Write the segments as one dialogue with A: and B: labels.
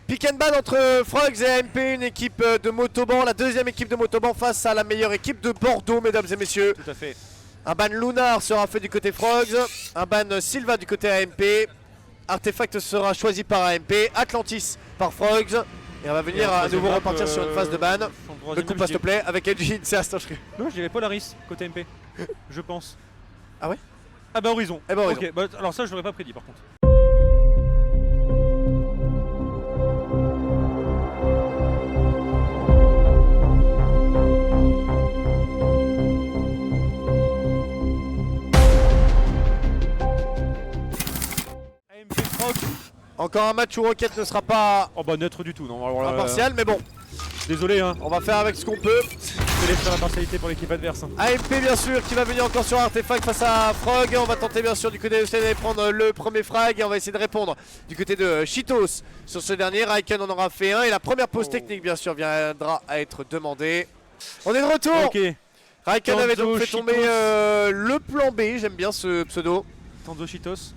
A: Pick and ban entre Frogs et AMP, une équipe de Motoban, la deuxième équipe de Motoban face à la meilleure équipe de Bordeaux, mesdames et messieurs.
B: Tout à fait.
A: Un ban Lunar sera fait du côté Frogs, un ban Silva du côté AMP, Artefact sera choisi par AMP, Atlantis par Frogs, et on va venir à nouveau repartir sur une phase de ban. Le coup s'il te plaît, avec LG, c'est Astoche.
B: Non, je dirais Polaris côté MP, je pense.
A: Ah ouais?
B: Ah bah Horizon.
A: Eh bah Horizon.
B: Ok, bah, alors ça je l'aurais pas prédit par contre.
A: Encore un match où Rocket ne sera pas
B: oh bah neutre du tout, non. Alors,
A: impartial, mais bon.
B: Désolé hein.
A: On va faire avec ce qu'on peut.
B: Je vais laisser la partialité pour l'équipe adverse. Hein.
A: AMP bien sûr qui va venir encore sur Artefact face à Frog. On va tenter bien sûr du côté de ECD d'aller prendre le premier frag et on va essayer de répondre du côté de Cheetos sur ce dernier. Raiken en aura fait un et la première pause technique bien sûr viendra à être demandée. On est de retour.
B: Ok.
A: Raiken avait donc fait tomber le plan B, j'aime bien ce pseudo.
B: Tanzo Cheetos.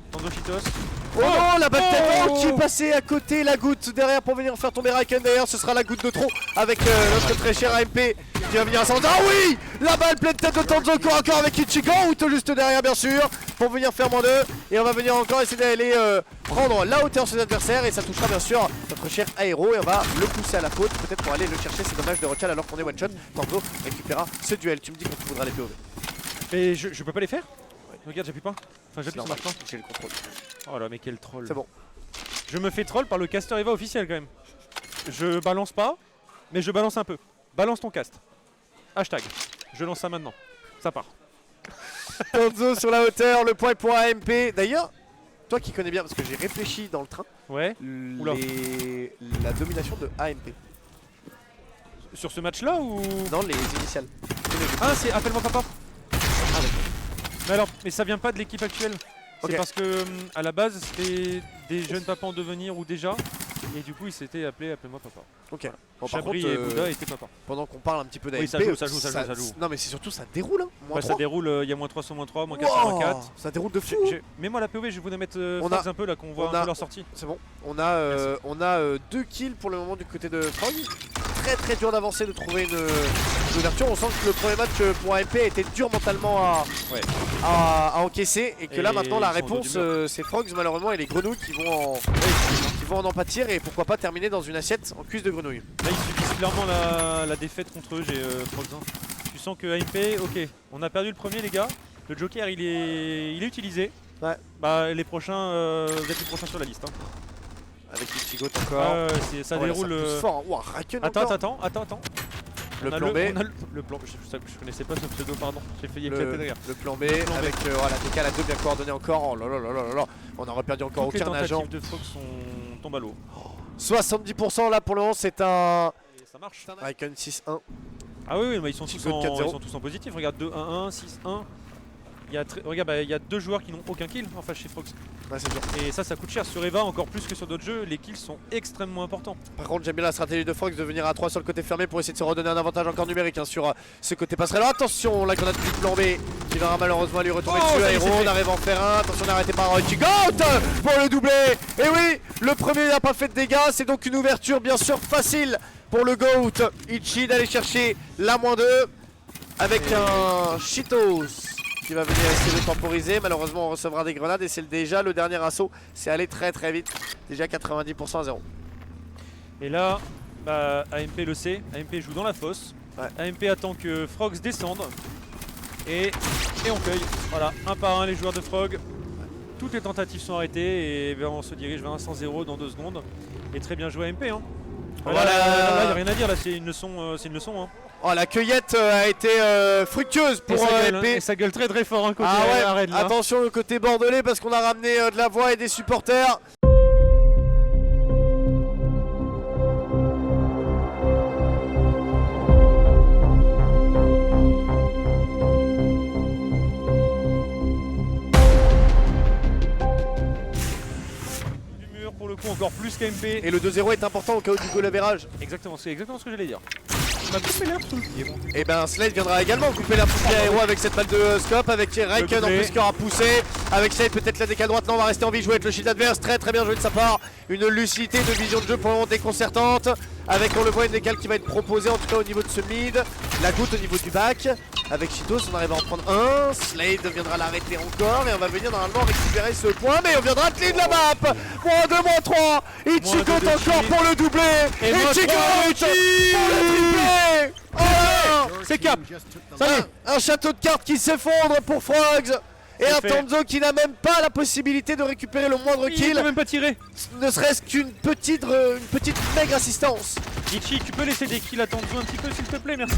A: Oh non, la balle tête qui est passée à côté, la goutte derrière pour venir faire tomber Raiken. D'ailleurs ce sera la goutte de trop avec notre très cher AMP qui va venir à s'en. Ah oui, la balle pleine tête de Tanzo corps à corps avec Ichigo ou tout juste derrière bien sûr pour venir faire moins 2. Et on va venir encore essayer d'aller prendre la hauteur sur ses adversaires et ça touchera bien sûr notre cher Aero et on va le pousser à la faute peut-être pour aller le chercher. C'est dommage de Rochal alors qu'on est one shot. Tanzo récupérera ce duel. Tu me dis quand tu voudras les POV.
B: Mais je peux pas les faire? Regarde, j'appuie pas. Enfin, j'appuie, ça marche pas.
A: J'ai le contrôle.
B: Oh là, mais quel troll.
A: C'est bon.
B: Je me fais troll par le caster Eva officiel quand même. Je balance pas, mais je balance un peu. Balance ton cast. Hashtag. Je lance ça maintenant. Ça part.
A: Tanzo sur la hauteur, le point est pour AMP. D'ailleurs, toi qui connais bien, parce que j'ai réfléchi dans le train,
B: ouais.
A: La domination de AMP.
B: Sur ce match-là ou...
A: Non, les initiales.
B: Ah, c'est Appelle-moi papa. Mais alors, mais ça vient pas de l'équipe actuelle. C'est parce que à la base c'était des jeunes papas en devenir ou déjà, et du coup ils s'étaient appelés Appelle-moi papa.
A: Ok. Bon,
B: Chabri et Bouddha étaient papa.
A: Pendant qu'on parle un petit peu d'AMP,
B: oui, ça joue.
A: Non mais c'est surtout ça déroule. Hein,
B: ouais, ça déroule. Il y a -3 sur -3, -4 sur -4.
A: Ça déroule de fou.
B: Mets-moi la POV, je vais vous mettre un peu là qu'on voit un peu leur sortie.
A: C'est bon. On a 2 kills pour le moment du côté de Frog. Très dur d'avancer, de trouver une ouverture. On sent que le premier match pour AMP a été dur mentalement à encaisser et que là maintenant la réponse c'est Frogs malheureusement et les grenouilles qui vont en pâtir et pourquoi pas terminer dans une assiette en cuisse de grenouille.
B: Là ils subissent clairement la défaite contre eux, j'ai Frogs. Tu sens que AMP, ok, on a perdu le premier les gars, le Joker il est utilisé.
A: Ouais.
B: Bah les prochains, vous êtes les prochains sur la liste. Hein.
A: Avec Ichigo encore.
B: Ça déroule.
A: Fort. Wow,
B: attends.
A: Le plan B.
B: Le plan. Je connaissais pas ce pseudo, pardon. J'ai failli éclater de rire.
A: Le plan B avec la décale à 2 bien coordonnée encore. Oh là là. On n'aurait perdu encore
B: toutes
A: aucun agent.
B: Les tentatives de Frogs tombent à l'eau.
A: 70% là pour le moment, c'est un.
B: Et ça marche.
A: Icon 6-1.
B: Ah oui, mais ils sont tous en positif. Regarde 2-1-1, 6-1. Regarde, il y a 2 joueurs qui n'ont aucun kill en face chez Frogs.
A: Ouais, c'est dur.
B: Et ça coûte cher. Sur Eva, encore plus que sur d'autres jeux, les kills sont extrêmement importants.
A: Par contre, j'aime bien la stratégie de Frogs de venir à 3 sur le côté fermé pour essayer de se redonner un avantage encore numérique sur ce côté passerelle. Attention, la grenade du plan B qui va malheureusement lui retomber dessus. Aero, on arrive à en faire un. Attention, on est arrêté par Ichigo pour le doubler. Et oui, le premier n'a pas fait de dégâts. C'est donc une ouverture bien sûr facile pour le GOAT. Ichi d'aller chercher la -2 avec un Cheetos qui va venir essayer de temporiser. Malheureusement on recevra des grenades et c'est déjà le dernier assaut. C'est allé très vite. Déjà 90% à 0.
B: Et là AMP le sait, AMP joue dans la fosse. AMP attend que Frogs descendent. Et on cueille. Voilà, un par un les joueurs de Frog. Toutes les tentatives sont arrêtées et on se dirige vers un 100-0 dans 2 secondes. Et très bien joué AMP hein. Là, il n'y a rien à dire, là c'est une leçon. Hein.
A: Oh, la cueillette a été fructueuse pour AMP.
B: Et ça gueule très fort hein, côté
A: Red, là. Attention le côté bordelais parce qu'on a ramené de la voix et des supporters.
B: Du mur pour le coup encore plus qu'AMP.
A: Et le 2-0 est important au cas où du goal average.
B: Exactement, c'est exactement ce que j'allais dire. Il m'a coupé l'air sous le pied. Bon.
A: Et ben Slade viendra également couper l'air sous le pied à Aero avec cette balle de scope, avec Raikön en plus qui aura poussé. Avec Slade peut-être la décale droite, non on va rester en vie, jouer avec le shield adverse, très bien joué de sa part. Une lucidité de vision de jeu pour le moment déconcertante. Avec on le voit une décale qui va être proposée en tout cas au niveau de ce mid. La goutte au niveau du back. Avec Cheetos on arrive à en prendre un. Slade viendra l'arrêter encore et on va venir normalement récupérer ce point. Mais on viendra clean la map. -2, -3. Ichigo encore pour le doublé. Ichigo pour le triplé. Oh,
B: c'est cap. Ça y est.
A: Un château de cartes qui s'effondre pour Frogs. Et un Tanzo qui n'a même pas la possibilité de récupérer le moindre kill.
B: Il peut même pas tirer.
A: Ne serait-ce qu'une petite maigre assistance.
B: Ichi, tu peux laisser des kills à Tanzo un petit peu s'il te plaît, merci.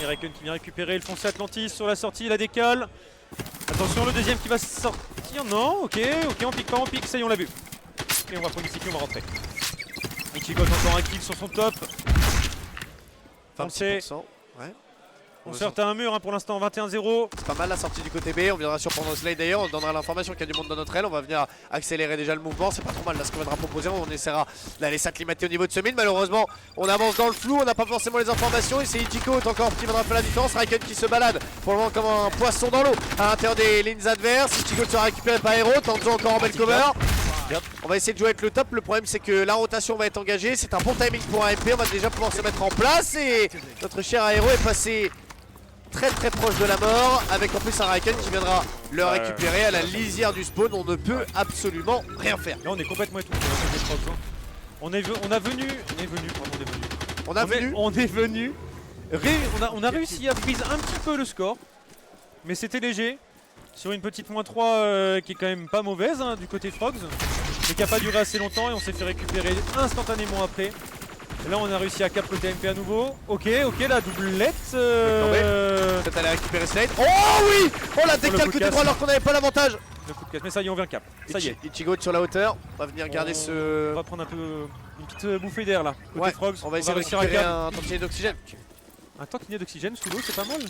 B: Et Raikön qui vient récupérer le foncé Atlantis sur la sortie, la décale. Attention, le deuxième qui va sortir. Non, ok, on pique pas, on pique, ça y est, on l'a vu. Et on va prendre ici, on va rentrer. Ichigo encore un kill sur son top. Foncé.
A: Ouais.
B: On se heurte à un mur hein, pour l'instant, 21-0.
A: C'est pas mal la sortie du côté B, on viendra surprendre Slade d'ailleurs, on donnera l'information qu'il y a du monde dans notre aile, on va venir accélérer déjà le mouvement, c'est pas trop mal là ce qu'on viendra proposer, on essaiera d'aller s'acclimater au niveau de ce mid. Malheureusement on avance dans le flou, on n'a pas forcément les informations et c'est Ichigo encore qui viendra faire la différence. Raikön qui se balade pour le moment comme un poisson dans l'eau à l'intérieur des lignes adverses. Ichigo sera récupéré par Aero, Tanzo encore en belle cover. On va essayer de jouer avec le top, le problème c'est que la rotation va être engagée, c'est un bon timing pour un MP, on va déjà pouvoir se mettre en place et notre cher Aero est passé très proche de la mort, avec en plus un Raikön qui viendra le récupérer à la lisière du spawn. On ne peut absolument rien faire.
B: Là on est complètement étouffé dans cette épreuve, hein. On a réussi à freeze un petit peu le score, mais c'était léger sur une petite -3 qui est quand même pas mauvaise hein, du côté Frogs, mais qui a pas duré assez longtemps et on s'est fait récupérer instantanément après. Et là on a réussi à cap côté MP à nouveau. Ok, la doublette.
A: Peut-être aller récupérer Slade. Oh oui. Oh la décale côté droit alors qu'on n'avait pas l'avantage.
B: Le coup de casse, mais ça y est on vient cap. Ça y est.
A: Ichigo sur la hauteur. On va venir garder ce.
B: On va prendre un peu une petite bouffée d'air là. Côté Frogs.
A: On va essayer de récupérer un tantinet d'oxygène.
B: Un tantinet d'oxygène sous l'eau, c'est pas mal.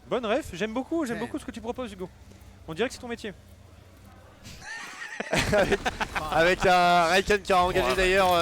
B: Bonne ref, j'aime beaucoup ce que tu proposes Hugo. On dirait que c'est ton métier.
A: Avec un Raikön qui a engagé d'ailleurs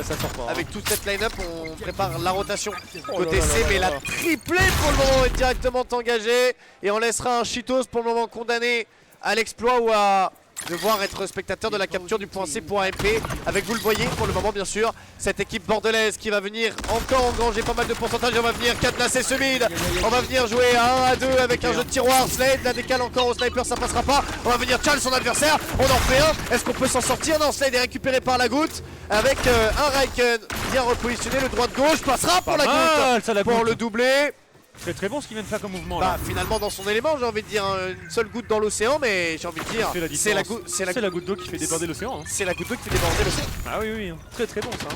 B: ça sort pas.
A: avec toute cette line-up, on prépare la rotation côté C, mais la triplée pour le moment est directement engagée et on laissera un Cheetos pour le moment condamné à l'exploit ou à devoir être spectateur de la capture du point C pour AMP. Avec vous le voyez pour le moment bien sûr, cette équipe bordelaise qui va venir encore engranger pas mal de pourcentage et on va venir cadenasser ce mid. On va venir jouer à 1 à 2 avec un jeu de tiroir. Slade la décale encore au sniper, ça passera pas. On va venir challenge son adversaire, on en fait un. Est-ce qu'on peut s'en sortir? Non, Slade est récupéré par la goutte avec un Raikön bien repositionné, le droit de gauche passera pour la goutte pour le doubler.
B: C'est très bon ce qu'il vient de faire comme mouvement
A: bah,
B: là.
A: Finalement dans son élément j'ai envie de dire une seule goutte dans l'océan, mais j'ai envie de dire c'est la
B: goutte d'eau qui fait déborder l'océan hein.
A: C'est la goutte d'eau qui fait déborder l'océan.
B: Ah oui, très bon ça hein.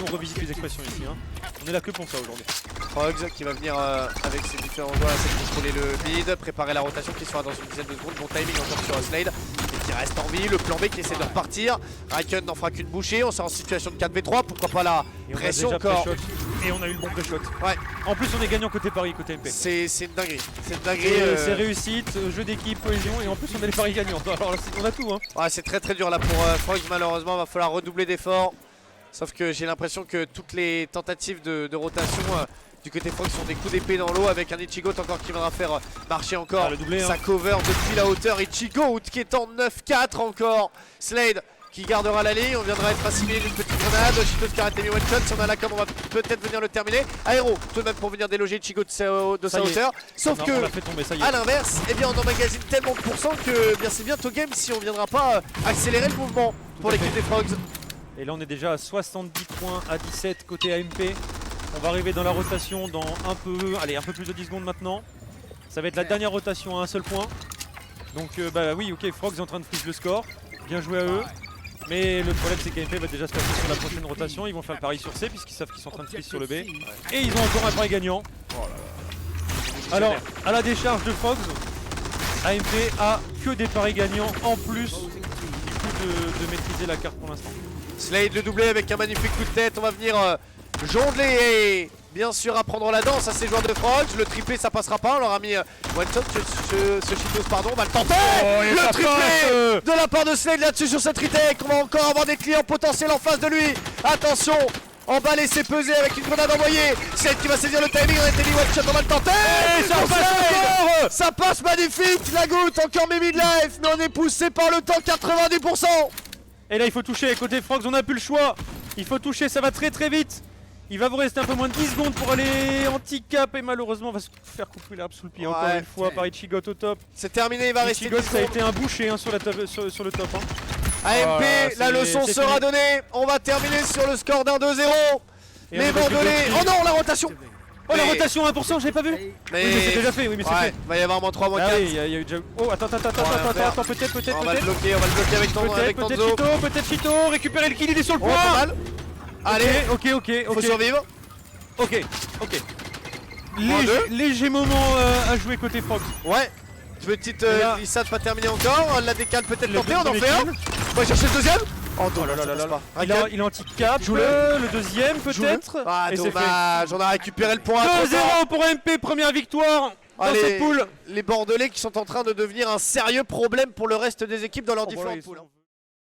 B: On revisite les expressions ici hein. On est là que pour ça aujourd'hui.
A: Frogs qui va venir avec ses différents joueurs essayer de contrôler le mid, préparer la rotation qui sera dans une dizaine de secondes. Bon timing encore sur Slade et qui reste en vie, le plan B qui essaie de repartir. Raikön n'en fera qu'une bouchée, on sera en situation de 4v3, pourquoi pas la pression encore.
B: Et on a eu le bon pré-shot.
A: Ouais.
B: En plus on est gagnant côté Paris, côté MP.
A: C'est une dinguerie. C'est une dinguerie.
B: C'est réussite, jeu d'équipe, cohésion et en plus on a les paris gagnants. Alors on a tout hein.
A: Ouais, c'est très dur là pour Frogs, malheureusement va falloir redoubler d'efforts. Sauf que j'ai l'impression que toutes les tentatives de rotation du côté Frogs sont des coups d'épée dans l'eau, avec un Ichigo encore qui viendra faire marcher encore sa cover depuis la hauteur. Ichigo qui est en 9-4 encore. Slade qui gardera la ligne, on viendra être assimilé d'une petite grenade. Cheetos qui arrête les one shot, si on a la com on va peut-être venir le terminer. Aero tout de même pour venir déloger Ichigo de sa hauteur. Sauf que à l'inverse, eh bien on emmagasine tellement de pourcents que bien c'est bientôt game si on viendra pas accélérer le mouvement pour l'équipe des Frogs.
B: Et là on est déjà à 70 points à 17 côté AMP. On va arriver dans la rotation dans un peu plus de 10 secondes maintenant. Ça va être la dernière rotation à un seul point. Donc bah oui ok, Frogs est en train de freeze le score. Bien joué à eux. Mais le problème c'est qu'AMP va déjà se passer sur la prochaine rotation. Ils vont faire le pari sur C puisqu'ils savent qu'ils sont en train de freeze sur le B. Et ils ont encore un pari gagnant. Alors à la décharge de Frogs, AMP a que des paris gagnants en plus du coup de maîtriser la carte pour l'instant.
A: Slade le doublé avec un magnifique coup de tête, on va venir jongler et bien sûr apprendre la danse à ces joueurs de Frogs. Le triplé ça passera pas, on leur a mis one shot ce Cheetos pardon, on va le tenter. Le triplé de la part de Slade là-dessus sur cette retake. On va encore avoir des clients potentiels en face de lui. Attention, emballé, c'est pesé avec une grenade envoyée. Slade qui va saisir le timing, on a été dit one shot, on va le tenter.
B: Et ça passe encore.
A: Ça passe magnifique, la goutte, encore mes mid-life, mais on est poussé par le temps 90%.
B: Et là il faut toucher, côté Frogs on n'a plus le choix. Il faut toucher, ça va très vite. Il va vous rester un peu moins de 10 secondes pour aller handicap et malheureusement on va se faire couper l'herbe sous le pied encore une fois par Ichigot au top.
A: C'est terminé, il va rester 10
B: Ichigot ça a
A: secondes.
B: été un boucher hein, sur le top. Hein.
A: AMP, la leçon
B: c'est
A: sera
B: fini.
A: donnée. On va terminer sur le score d'un 2-0.
B: Et
A: Les
B: on va
A: Bordelais.
B: plus
A: Oh non, la rotation.
B: Oh la
A: Mais-
B: rotation 1%, j'ai pas vu. Oui mais c'est déjà fait, oui mais c'est
A: Ouais,
B: fait.
A: va y avoir moins 3, moins
B: Ah
A: 4.
B: oui, il y a eu déjà... Oh attends, peut-être.
A: On va le bloquer avec Tanzo.
B: Peut-être Chito, récupérer le kill, il est sur le
A: Oh, pas
B: point.
A: mal. Allez,
B: Ok.
A: faut survivre.
B: Ok.
A: Moins deux.
B: Léger moment à jouer côté Frogs.
A: Ouais. Petite
B: Et là-
A: glissade pas terminée encore. On la décale peut-être
B: Le
A: tentée, on en
B: premier
A: fait un.
B: kill.
A: On va chercher le deuxième. Oh
B: Oh là là là là là.
A: Un
B: Il a
A: kill.
B: anti-cap,
A: Joue-le.
B: le deuxième peut-être.
A: Ah
B: Et c'est fait.
A: dommage, on a récupéré le point.
B: 2-0 pour MP, première victoire dans
A: Allez,
B: cette poule.
A: les Bordelais qui sont en train de devenir un sérieux problème pour le reste des équipes dans leurs différentes poules.